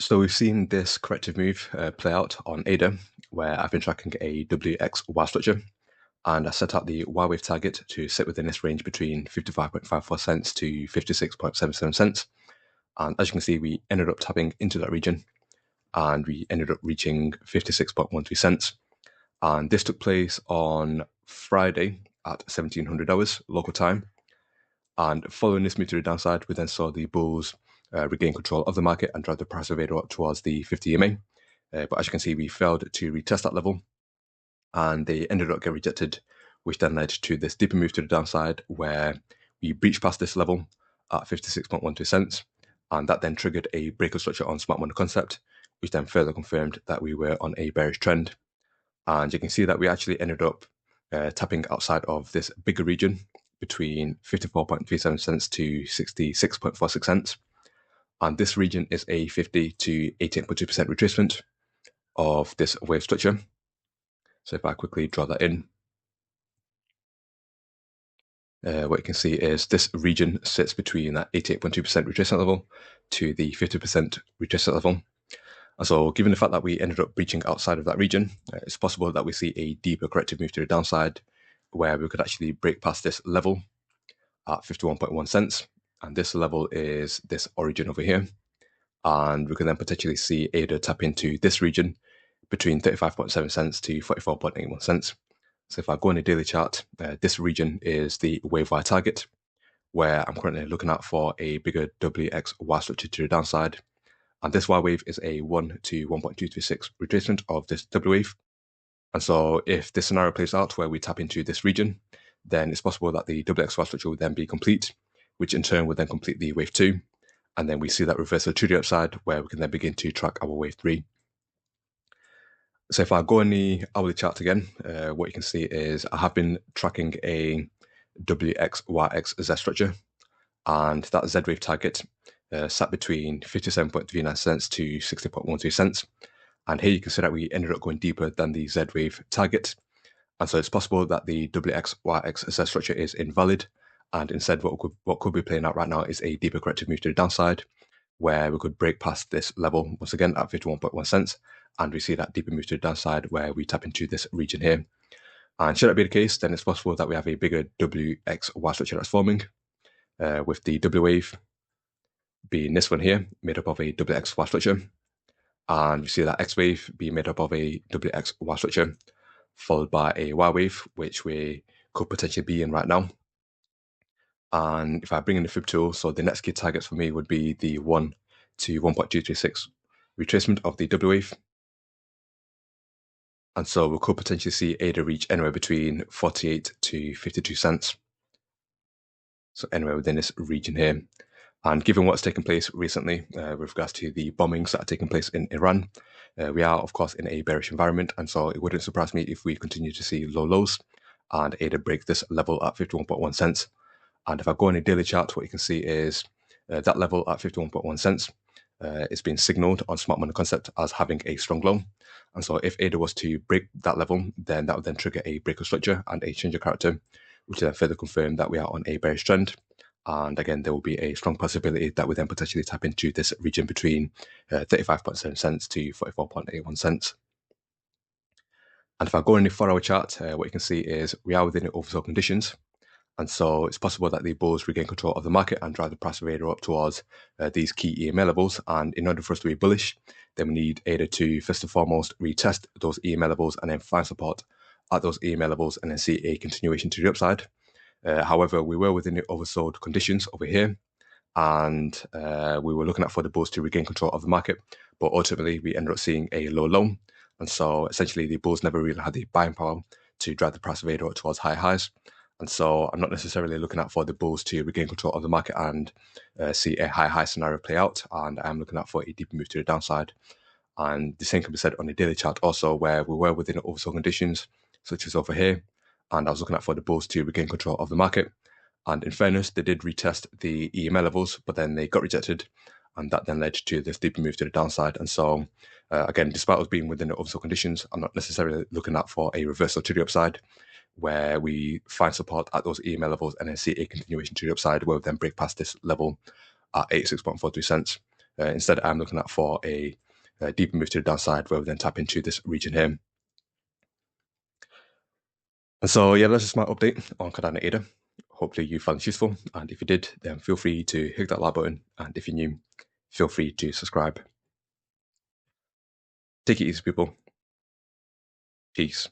So we've seen this corrective move play out on ADA, where I've been tracking a WXY structure, and I set out the Y wave target to sit within this range between 55.54 cents to 56.77 cents. And as you can see, we ended up tapping into that region, and we ended up reaching 56.13 cents. And this took place on Friday at 1700 hours local time. And following this move to the downside, we then saw the bulls regain control of the market and drive the price of ADA up towards the 50 EMA. But as you can see, we failed to retest that level, and they ended up getting rejected, which then led to this deeper move to the downside where we breached past this level at 56.12 cents, and that then triggered a breakout structure on smart money concept, which then further confirmed that we were on a bearish trend. And you can see that we actually ended up tapping outside of this bigger region between 54.37 cents to 66.46 cents. And this region is a 50 to 18.2% retracement of this wave structure. So if I quickly draw that in, what you can see is this region sits between that 88.2% retracement level to the 50% retracement level. And so given the fact that we ended up breaching outside of that region, it's possible that we see a deeper corrective move to the downside where we could actually break past this level at 51.1 cents. And this level is this origin over here. And we can then potentially see ADA tap into this region between 35.7 cents to 44.81 cents. So if I go on a daily chart, this region is the wave Y target, where I'm currently looking out for a bigger WXY structure to the downside. And this Y wave is a 1 to 1.236 retracement of this W wave. And so if this scenario plays out where we tap into this region, then it's possible that the WXY structure would then be complete, which in turn would then complete the wave 2. And then we see that reversal to the upside where we can then begin to track our wave 3. So if I go on the hourly chart again, what you can see is I have been tracking a WXYXZ structure, and that Z wave target sat between 57.39 cents to 60.13 cents. And here you can see that we ended up going deeper than the Z wave target. And so it's possible that the WXYXZ structure is invalid. And instead, what could be playing out right now is a deeper corrective move to the downside, where we could break past this level once again at 51.1 cents. And we see that deeper move to the downside where we tap into this region here. And should that be the case, then it's possible that we have a bigger WXY structure that's forming, with the W wave being this one here, made up of a WXY structure. And we see that X wave being made up of a WXY structure, followed by a Y wave, which we could potentially be in right now. And if I bring in the fib tool, so the next key targets for me would be the 1 to 1.236 retracement of the W wave. And so we could potentially see ADA reach anywhere between 48 to 52 cents. So anywhere within this region here. And given what's taken place recently with regards to the bombings that are taking place in Iran, we are, of course, in a bearish environment. And so it wouldn't surprise me if we continue to see low lows and ADA break this level at 51.1 cents. And if I go on a daily chart, what you can see is that level at 51.1 cents. It's been signaled on Smart Money Concept as having a strong low. And so if ADA was to break that level, then that would then trigger a breakout structure and a change of character, which then further confirm that we are on a bearish trend. And again, there will be a strong possibility that we then potentially tap into this region between 35.7 cents to 44.81 cents. And if I go in the 4-hour chart, what you can see is we are within the oversold conditions. And so it's possible that the bulls regain control of the market and drive the price of ADA up towards these key EMA levels. And in order for us to be bullish, then we need ADA to first and foremost retest those EMA levels and then find support at those EMA levels and then see a continuation to the upside. However, we were within the oversold conditions over here, and we were looking at for the bulls to regain control of the market. But ultimately, we ended up seeing a low low. And so essentially, the bulls never really had the buying power to drive the price of ADA up towards high highs. And so I'm not necessarily looking out for the bulls to regain control of the market and see a high scenario play out. And I'm looking out for a deeper move to the downside. And the same can be said on the daily chart also, where we were within oversold conditions, such as over here. And I was looking out for the bulls to regain control of the market. And in fairness, they did retest the EMA levels, but then they got rejected. And that then led to this deeper move to the downside. And so, again, despite us being within the oversold conditions, I'm not necessarily looking out for a reversal to the upside, where we find support at those EMA levels and then see a continuation to the upside, where we then break past this level at 86.43 cents. Instead, I'm looking at for a deeper move to the downside where we then tap into this region here. And so, yeah, that's just my update on Cardano ADA. Hopefully you found this useful. And if you did, then feel free to hit that like button. And if you're new, feel free to subscribe. Take it easy, people. Peace.